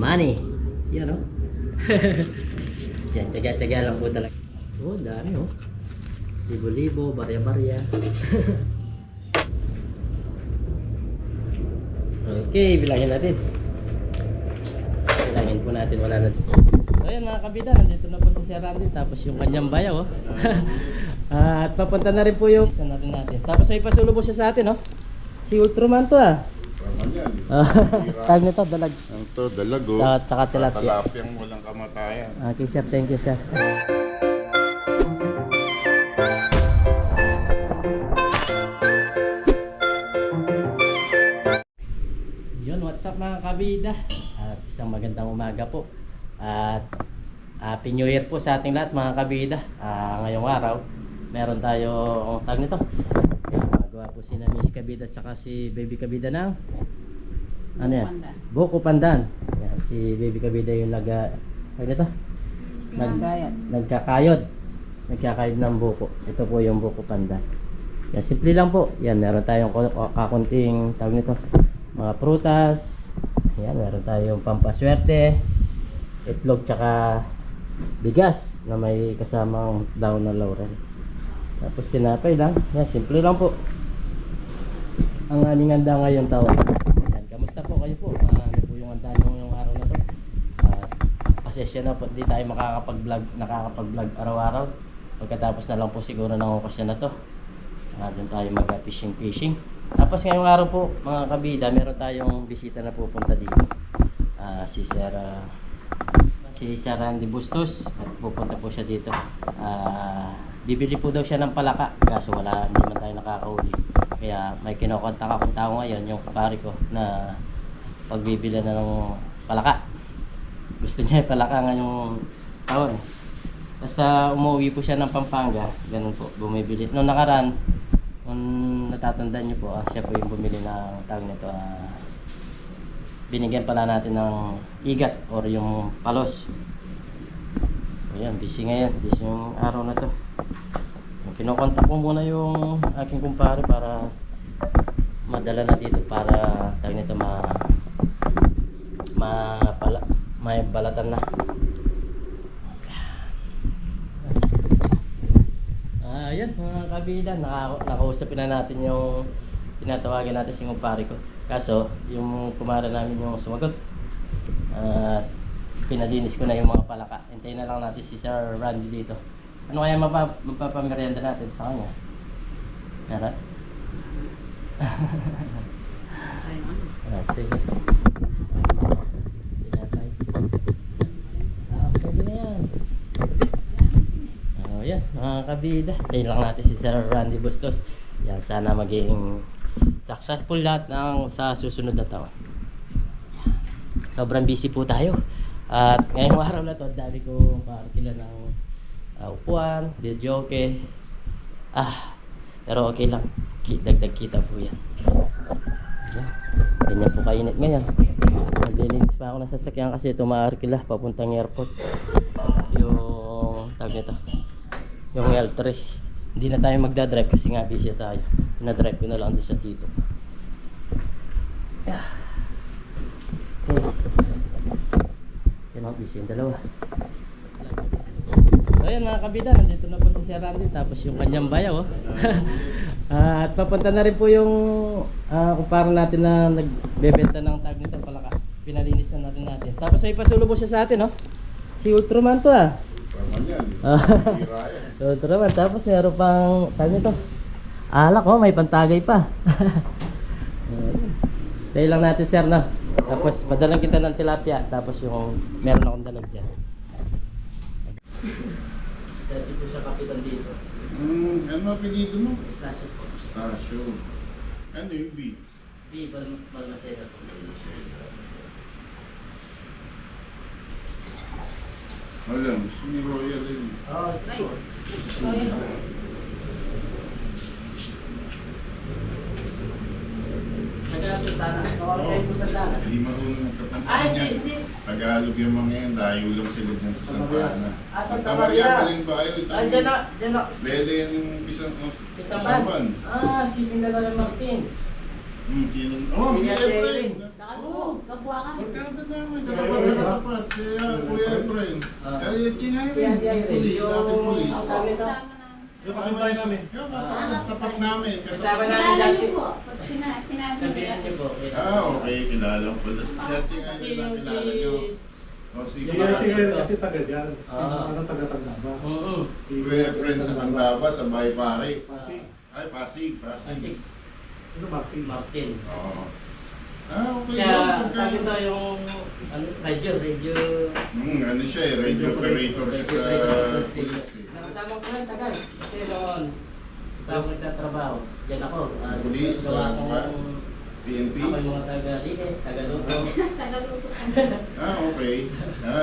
money. Yan, oh. Yan, tsaga-tsaga lang po talaga. Oh, dami, oh. Libo-libo, barya-barya. Okay, bilangin natin. Bilangin po natin, wala na. So ayan mga kabida, nandito na po si Sir Randy. Tapos yung kanyang bayaw, oh. At papunta na rin po yung natin. Tapos may pasulo po siya sa atin, oh. Si Ultraman to, ah. Tag nito, dalag. Ang to, dalago. Taka tilapia. Tilapiyang walang kamatayan. Okay sir, thank you sir. Yun, what's up mga kabida? At isang magandang umaga po. At Happy New Year po sa ating lahat mga kabida. Ngayong araw, meron tayo tag nito. Magawa po si Miss Kabida at saka si Baby Kabida ng ano yan? Buko Pandan. Yan, si Baby Kabida yung nagkakayod ng buko. Ito po yung buko pandan. Yan, simple lang po. Yan, meron tayong kakunting tawag nito, mga prutas. Yan, meron tayong pampaswerte, itlog tsaka bigas na may kasamang daon na laurel. Tapos tinapay lang. Yan, simple lang po. Ang aling handa ngayon taon. Yan, kamusta po kayo po? Ano po yung handa nyo yung araw na to? Pasensya na po, di tayo nakakapag-vlog araw-araw. Pagkatapos na lang po siguro ng okasyon na to. Doon tayo mag-fishing. Tapos ngayong araw po mga kabida, meron tayong bisita na pupunta dito. Si Sir Randy Bustos. At pupunta po siya dito. Bibili po daw siya ng palaka. Kaso hindi man tayo nakakauli. Kaya may kinokontak akong tao ngayon, yung kapari ko, na pagbibili na ng palaka. Gusto niya yung palaka ngayong taon. Basta umuwi po siya ng Pampanga, ganun po, bumibili. Noong nakaraan, natatandaan niyo po, siya po yung bumili ng tawag nito. Binigyan pala natin ng igat or yung palos. Ayan, busy ngayon, busy yung araw na to. Kinokontak ko muna yung aking kumpare para madala na dito para tawag nito may balatan na. Ayan mga kabida, nakausapin na natin yung tinatawagan natin si kumpare ko. Kaso yung kumara namin yung sumagot at pinalinis ko na yung mga palaka. Hintayin na lang natin si Sir Randy dito. Ano kaya magpapamerienda natin sa kanya? Meron? Sige. Pwede na yan. Yan, mga kabida. Hintayin lang natin si Sir Randy Bustos. Yan, sana maging successful lahat sa susunod na taon. Sobrang busy po tayo. At ngayong araw na to, dami ko pakakila ng upuan, video okay. Pero okay lang. Dagdag kita po yan. Yan. Ganyan po kainit ngayon. Naglilinis pa ako ng sasakyan kasi tumaarkila papuntang airport. Yung tawag nito, yung L3. Hindi na tayo magdadrive kasi nga busy tayo. Pinadrive ko na lang doon sa tito. Okay. Yan ang busy yung dalawa. So ayan mga kabida, nandito na po si Sir Randy. Tapos yung kanyang bayaw, oh. At papunta na rin po yung kumpara natin na nagbebenta ng tag nito palaka. Pinalinis na natin. Tapos may pasulo po siya sa atin, oh. Si Ultraman to, ah. Ultraman. Tapos meron pang tag nito alak, oh, may pantagay pa. Dahil lang natin sir, no? Tapos padalang kita ng tilapia. Tapos yung meron akong dalag dyan. Dati po siya kapitan dito. Ano apelido mo? Stasyo po. Stasyo. Ano yung B? B, Balmaceda po. Alam, gusto ni Royal yun. Try. Royal. Nagkakapit tanah. Kawalan po sa tanah. Hindi marunong magkapantay niya. Hindi. Tagalog yung mga yan, dayo lang sila dyan sa Santa Ana. Santa Santa Maria. Maria paling ba kayo? Dyan na. Lele yan yung Pisamban. Si Pindala ng Martin. Oh, Kaya Efraim. Kapwa ka. Magkakata naman. Dapat siya, Kuya Efren. Ah. Kaya chinay Si Ate Irene, pulis, dapat pulis. ang sabi ito. Yung kapitbahay namin. Yung tapat namin. Kasama namin Kilala dati. niyo po. Pag sinabi Sabihan niyo. niyo po. Okay, kilala ko pala. Si Ate Kasi Irene, yung kilala niyo. O si Yung Kuya chicken kasi taga dyan. Ah. Ano taga-Tandaba. Oo. Kuya Efren sa Candaba, sa Bay Pare. Pasig. Ay, Pasig, Kasi Pasig. Ano ba? Martin. Oo. Okay Kaya yun. sabi ito yung ano, radio. Ano siya eh, radio operator siya sa pulis eh. Nakasama ko lang tagal. Kasi noon, ako nagtatrabaho. Diyan ako. Pulis, gawa ano ba? kong PNP? ako yung mga taga-linis, taga-luto. Tagaluto ka. Okay.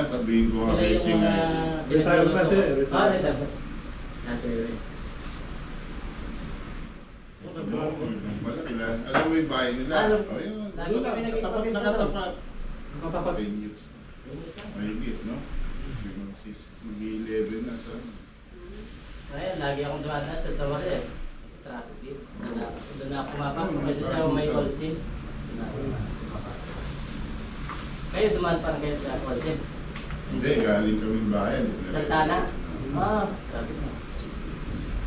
Sabihin ko nga Sila kay yung Ching. mga... Retired na siya, retired. Ah, retired. Retired. Wala kilala. Alam mo yung bahay nila? Alam. O yun. Lagi kami nagkikita sa Nakatapat. Nakatapat. 10 years. Mahigit, no? Mag-11 na sa... Kaya lagi akong dumadaan sa Tawari eh. Sa traffic dito. Doon na ako pumapasok. Kasi siya may call scene. Kayo dumaan pa kayo sa call scene. Hindi, galing kaming bayan. Santana? Ah, traffic na.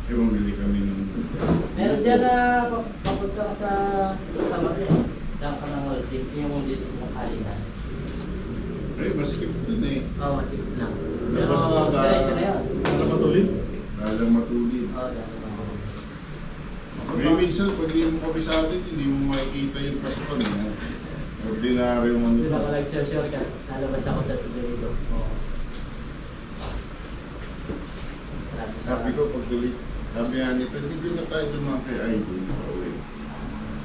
Eh, bumili kami ng... Meron dyan na papunta ka sa Samaria. Diyan ka ng call scene. Yung dito sa Kalinga. Eh, masikip dun eh. Oo, masikip lang. Pero Labas mo na- diretso na yun. Ano matulid? Lalang matulid. Oo, diyan na. May minsan, pag di mo kabisado, hindi mo makikita yung pasukan. Ordinaryo mo Di ba nito. ko nag-sure ka? Lalabas ako sa Tuloy-Tuloy. Oo. Sabi ko, pag tuloy, sabi nga nito, hindi na tayo dumaan kay Idol.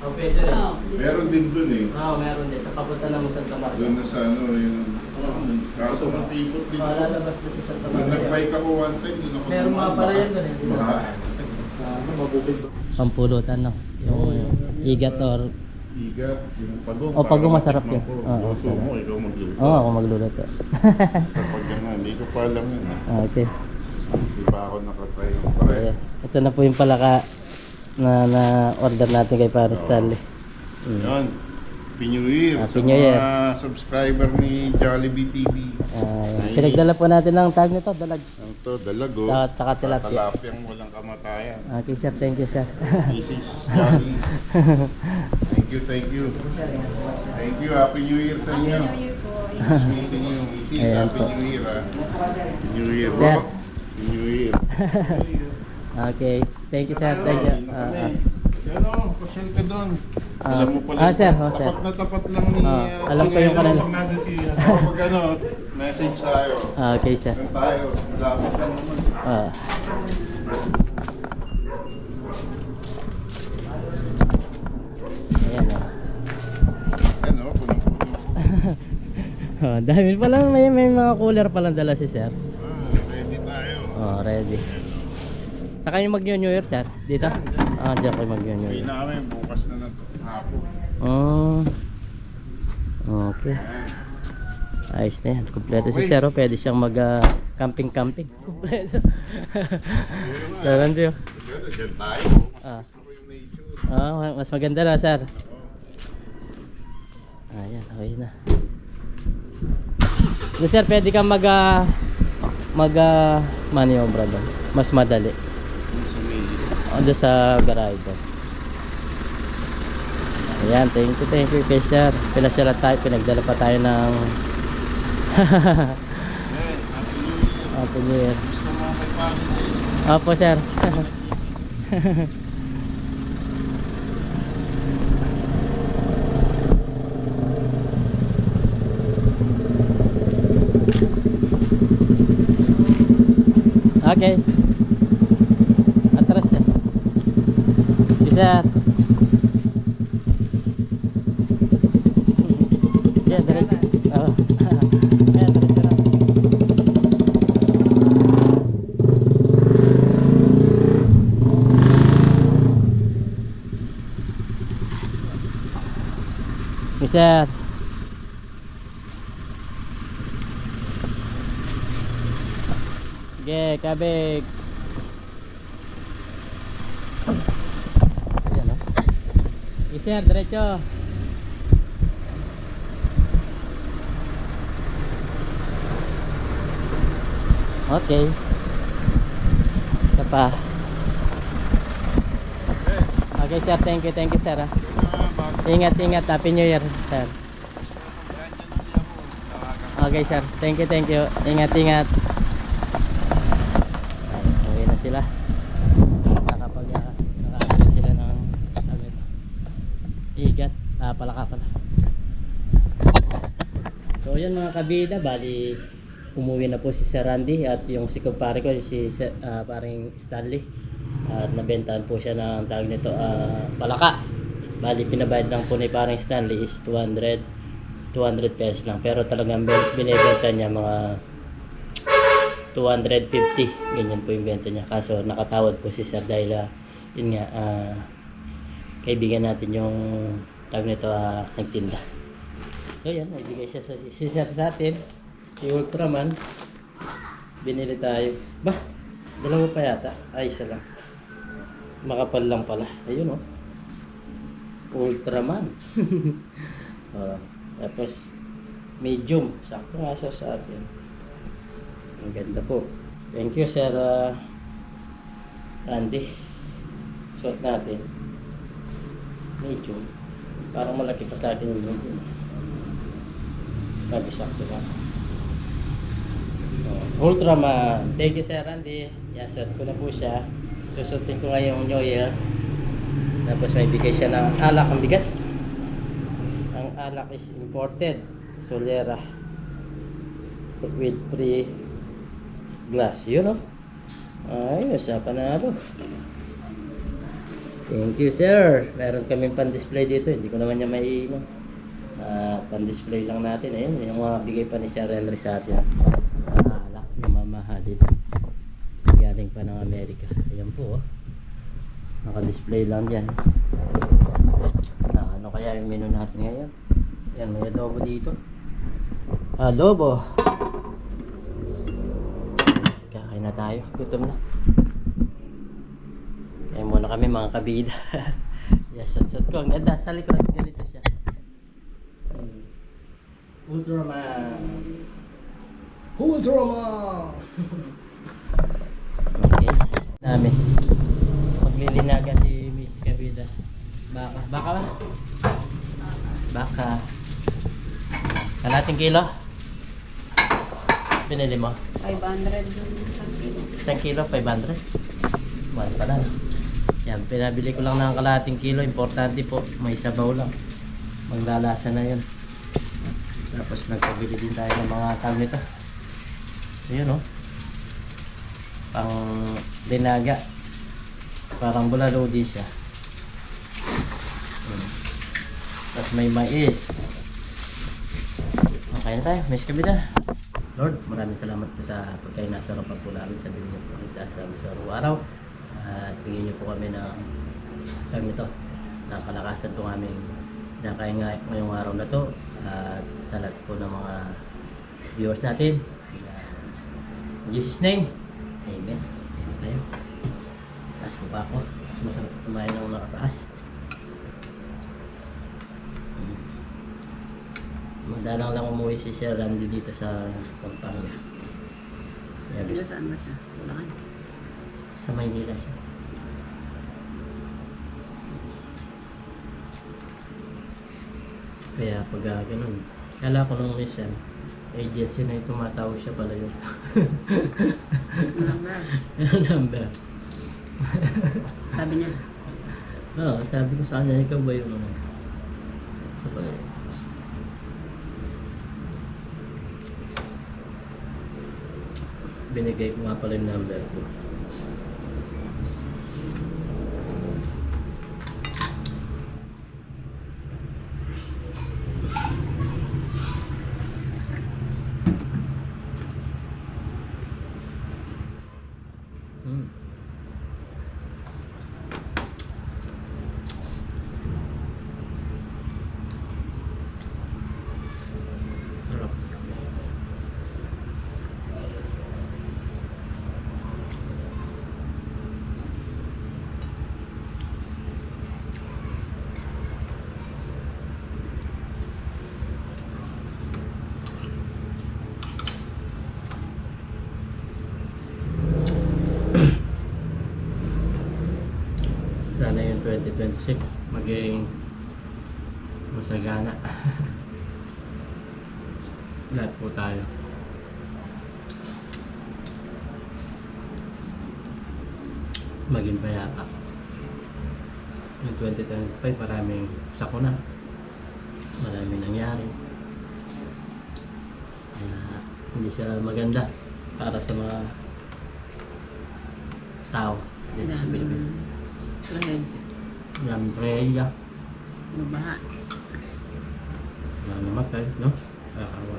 Oh, pwede rin. Oo. Meron din dun eh. Oo, meron din. Sa papunta ng Santa Maria. Doon na sa ano, yung... Kaso ng tipot dito. Lalabas doon sa Santa Nung Maria. nag-bike ako one time, doon ako Meron mga pala yan doon eh. Baka. Sa ano, mabukid ba? Pampulutan, no? Yung igat or... Igat, yung pagong. O, pagong masarap yun. Oo, Oo, gusto masarap. mo, ikaw magluto. Oo, ako magluluto. Sa paggangan, hindi ko pa alam yun. Okay. Hindi pa ako nakatry ng pare. Ayan. Ito na po yung palaka na order natin kay Paris Stanley. Yun. Happy New Year Happy sa New Year. mga subscriber ni Jollibee TV. Pinagdala po natin ng tag nito, dalag. Ang to, dalago. Tsaka tilapia. Tilapiyang walang kamatayan. Okay sir, thank you sir. This is Johnny. Thank you, thank you. Thank you, Happy New Year sa inyo. Happy New Year po. It's meeting you. It is Ayan Happy po. New Year, ha? New Year, Sir. bro. New Year. Okay, thank you sir, thank you. Ano, pasyal ka doon. Ah, Alam mo pala, sir, oh, sir. tapat na tapat lang ni... Alam ko yung kanila. Pag nandun si... Kapag ano, message tayo. Okay sir. Doon tayo, lapit lang naman. Ayan o. Ano, punong-puno. Dahil pala may mga cooler palang dala si sir. Ready tayo. Ready. Saka yung mag-New Year sir? Dito? Diyan kayo mag-New Uwi Year. na kami, bukas na ng hapon. Okay. Ayan. Ayos na yan. Kompleto si Okay. Sir. Pwede siyang mag-camping-camping. Kompleto. Saran diyo. Siguro, dyan tayo. Ah. Mas gusto ko yung nature. Mas maganda na sir. Oo. Ayan, okay na. So, sir, pwede kang maniobra doon. Mas madali. Yung sa may... Doon sa garahe doon. Ayan, thank you kay sir. Pinasyalan tayo, pinagdala pa tayo ng Ayan, Happy New Year. Happy New Year. Gusto mo kay Pagin din. Opo sir. Okay. Atras ya. Bisa. Ya, diretso. Oh. Ya, diretso na. Bisa. Sige, kabig. Ayan o. Sir, diretso. Okay. Isa pa. Okay sir, thank you sir. Ah. Ingat. Happy New Year sir. Okay sir, thank you. Ingat. Ay, uwi na sila. Nakakapag sila ng igat. Palaka pala. So yun mga kabida, bali umuwi na po si Sir Randy at yung si kumpare ko si paring Stanley. At nabentahan po siya ng tawag nito palaka. Bali pinabayad lang po ni paring Stanley is 200 pesos lang, pero talagang binebenta niya mga 250, ganyan po yung benta niya. Kaso nakatawad po si Sir dahil yun nga kaibigan natin yung tawag nito nagtinda. So yan, naibigay siya si Sir sa atin, si Ultraman. Binili tayo. Bah, dalawa pa yata. Ay, isa lang. Makapal lang pala. Ayun oh. Ultraman. Tapos medium. Sakto nga siya sa atin. Ang ganda po. Thank you Sir Randy. Suot natin. Medium. Parang malaki pa sa akin yung medium. Sakto lang. Ultraman. Thank you Sir Randy. Yasot ko na po siya. Susutin ko ngayong New Year. Tapos may bigay siya ng alak. Ang bigat. Ang alak is imported. Solera. With free glass. Yun o. Ayos. Panalo. Thank you sir. Meron kaming pan-display dito. Hindi ko naman niya maiinom. Pan-display lang natin. Ayun. Yung mga bigay pa ni Sir Henry sa atin. Alak na mamahalin. Galing pa ng Amerika. Ayan po oh. Naka-display lang dyan. Ano kaya yung menu natin ngayon? Ayan, may adobo dito. Adobo. Kakain na tayo. Gutom na. Kaya muna kami mga kabida. Yes, shot ko. Ang ganda. Sa likod. Ganito siya. Ultraman. Okay. Dami. Maglilinaga si Miss Kabida. Baka ba? Baka. Kalating kilo? Pinili mo? 500 yung isang kilo. Isang kilo, 500? Mahal pa lang. Yan, pinabili ko lang ng kalating kilo. Importante po, may sabaw lang. Maglalasa na yun. Tapos nagpabili din tayo ng mga tawag nito. Ayun oh. Pang linaga. Parang bulalo din siya. Tapos may mais. Okay na tayo, Miss Kabida. Lord, maraming salamat po sa pagkain nasa harapan po namin sa binigyan po kita sa araw. At bigyan niyo po kami ng tawag nito, ng kalakasan itong aming nakain ngayong araw na to. At sa lahat po ng mga viewers natin. In Jesus' name, amen. Amen tayo. Taas po pa ako. Mas masarap kumain ng nakataas. Madalang lang umuwi si Sir Randy dito sa Pampanga. Diba saan ba siya? Bulacan? Sa Maynila siya. Kaya pag ganun, kala ko nung minsan, agency na yung tumatawag siya pala yun. Number. Sabi niya. Oo, sabi ko sa kanya, ikaw ba yung binigay ko nga pala yung number ko. Sarap. 2026 maging masagana. Lahat po tayo. Maging payapa. Yung 2025 maraming sakuna, maraming nangyari. Hindi siya maganda para sa mga tao dito sa Pilipinas. Trahedya. Daming trahedya, Mabaha. mga namatay, no? Kakawa.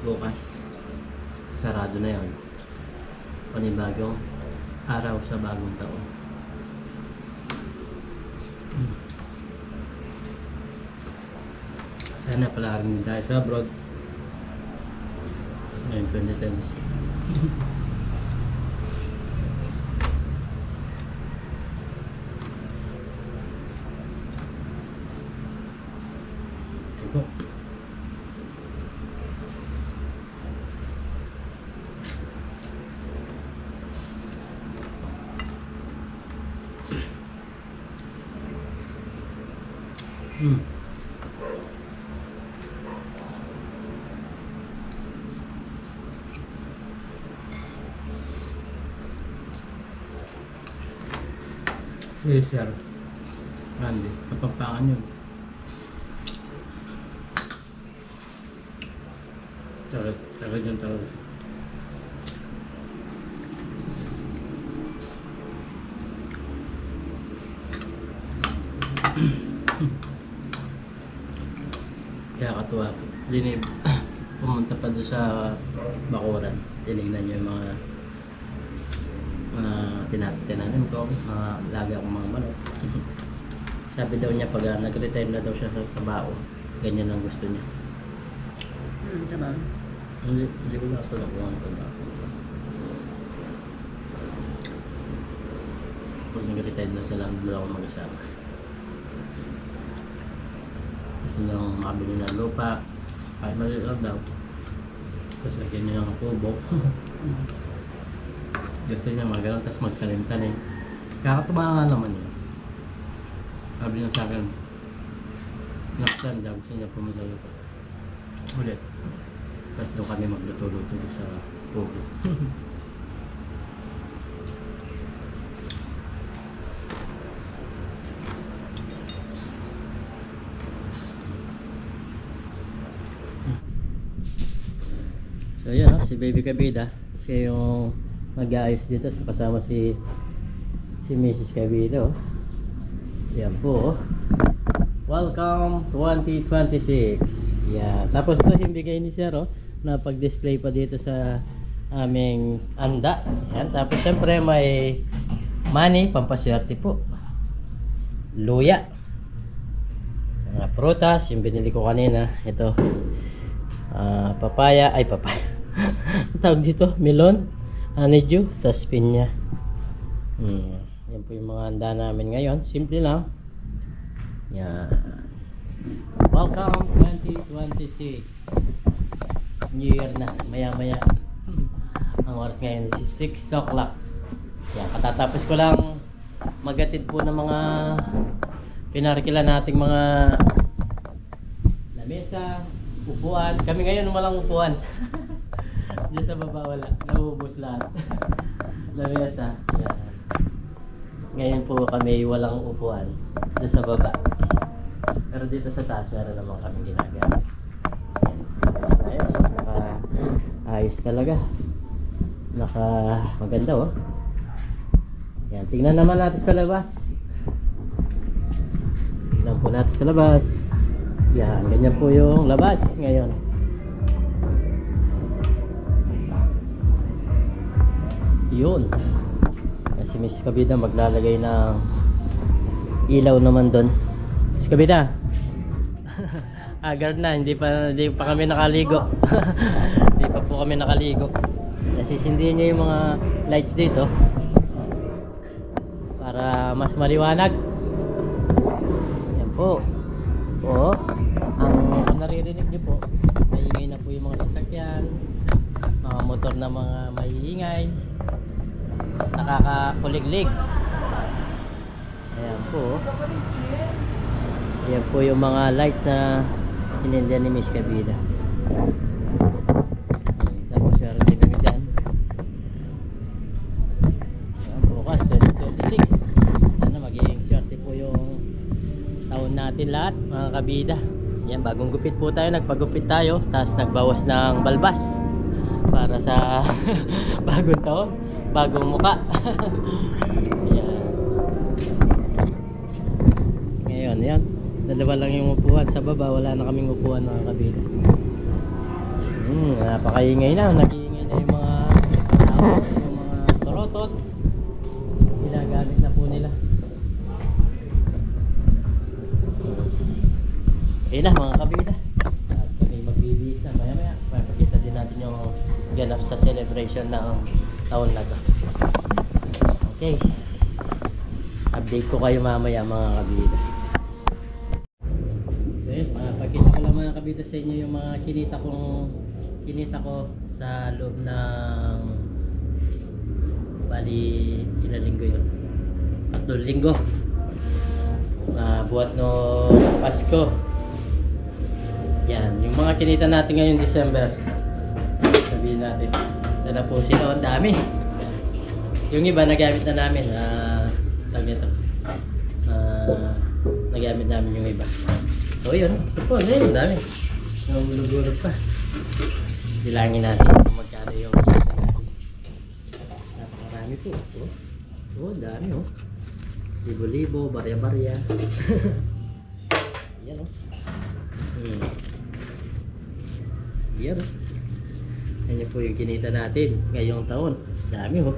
Bukas, sarado na yun. Panibagong araw sa bagong taon. Sana pala rin din tayo sa abroad. Ngayon, 2010. Ito. Yes, sir. Grande. Kapampangan yun. Tagad yun talaga. Kaya katuwa po. Dinib, pumunta pa doon sa Bakuran. Tinignan niyo yung mga tinanim ko, laga akong mga manok. Sabi daw niya pag nag-retire na daw siya sa trabaho, ganyan ang gusto niya. Trabaho. Hindi ko natulog kung ano trabaho. Pag nag-retire na sila, dalawang mag-asama. Gusto niyang makabili ng lupa, kahit maliit lang daw. Tapos lagyan niya ng kubo. Gusto niya mga ganun, tapos magtanim-tanim. Kakatuwa nga naman yun. Sabi niya sa akin, next time daw gusto niya pumunta dito ulit. Tapos doon kami magluto-luto sa pugo. So yan, si Baby Kabida, siya yung mag-aayos dito, kasama si Mrs. Kabida. Yan po. Welcome 2026. Yan. Tapos ito yung bigay ni Sir na pag-display pa dito sa aming anda. Yan. Tapos syempre may money, pampaswerte po. Luya. Mga prutas, yung binili ko kanina. Ito. Papaya. Ay, papaya. Tawag dito, melon, honeydew, tas pinya. Yan po yung mga handa namin ngayon. Simple lang. Yan. Welcome 2026. New Year na. Maya-maya. Ang oras ngayon is 6 o'clock. Yan. Katatapos ko lang magatid po ng mga pinarkila nating mga lamesa, upuan. Kami ngayon walang upuan. Diyan sa baba wala. Naubos lahat. Lamesa. Yan. Ngayon po kami walang upuan. Diyan sa baba. Pero dito sa taas meron naman kami ginagawa. Ayos na ayos. Ayos talaga. Maganda Yan. Tingnan naman natin sa labas. Tingnan po natin sa labas. Yan. Ganyan po yung labas ngayon. Yun. Si Miss Kabida maglalagay ng ilaw naman doon. Miss Kabida. Agad na, hindi pa kami nakaligo. Hindi pa po kami nakaligo. Kasi sindihan niya yung mga lights dito para mas maliwanag. Yan po. Ang naririnig niyo po, maingay na po yung mga sasakyan, mga motor na mga maiingay. liglig. Ayan po. Ayan po yung mga lights na inindihan ni Miss Kabida. Tapos meron din kami dyan. Ayan, bukas 2026. Sana magiging swerte po yung taon natin lahat, mga kabida. Yan, bagong gupit po tayo, nagpagupit tayo, tapos nagbawas ng balbas para sa bagong taon, bagong muka. Yan. Ngayon, yan, dalawa lang yung upuan sa baba, wala na kaming upuan, mga kabida. Napakaingay na, nag-iingay na yung mga tao, yung mga torotot, ginagamit na po nila. Ayun na mga kabida, at kami magbibihis na maya maya. Mapakita din natin yung ganap sa celebration ng taon na to. Okay, update ko kayo mamaya mga kabida. So yun, mapakita ko lang mga kabida sa inyo yung mga kinita ko sa loob ng bali ilang linggo yun, 3 linggo, buhat no Pasko. Yan, yung mga kinita natin ngayong December, sabihin natin, na po sila, ang dami. Yung iba nagamit na namin, nagamit namin yung iba. So yun, ito po, ang dami. Nahulog-hulog pa. Bilangin natin kung magkano yung kinita natin. Napakarami po. Dami oh. Libo-libo, barya-barya. Yan oh. Yan. Yan po yung kinita natin ngayong taon. Dami ho.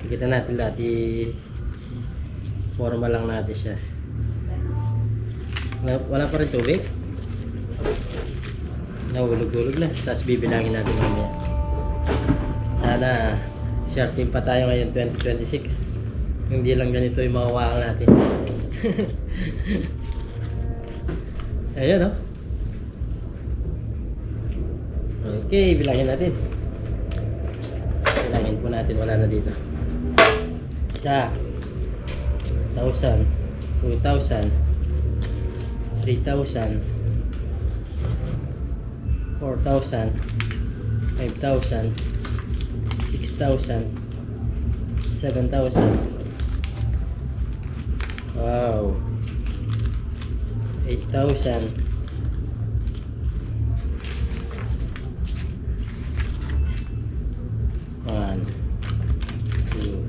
Kita natin lahat, forma lang natin siya. Wala pa rin tubig. Nahulog-hulog na. Tapos bibilangin natin mamaya. Sana sharting pa tayo ngayon 2026. Hindi lang ganito yung mga wakal natin. Ayan o. Okay, bilangin natin. Bilangin po natin, wala na dito. 1, 1,000, 2,000, 3,000, 4,000, 5,000, 6,000, 7,000. Wow. 8,000. 1, 2,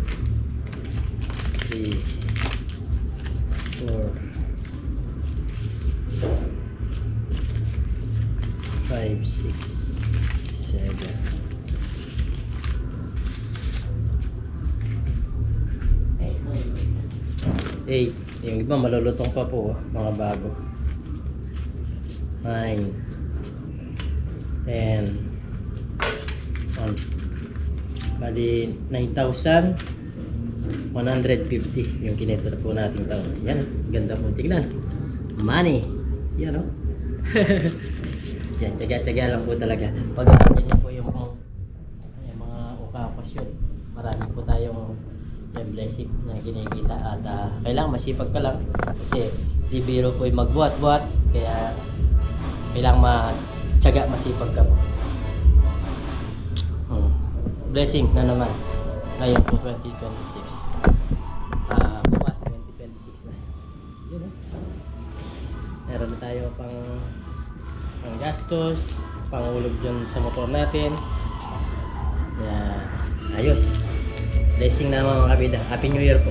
3, 4, 5, 6, 7. 8. Yung iba malulutong pa po, mga bago. 9, 10, 1. Bali 9,150 yung kinita po nating taon. Yan, ganda pong tignan. Money. Yan o. Yan, tsaga-tsaga lang po talaga. Pag natin niyo po yung mga okasyon, marami po tayong blessing na kinikita at kailangan masipag ka lang kasi di biro po yung magbuhat-buhat, kaya kailangan matyaga, masipag ka po. Blessing na naman ngayon po 2026, bukas 2026 na yun, meron na tayo pang gastos, pangulog dyan sa motor natin. Ayos, blessing na mga kabida. Happy New Year po.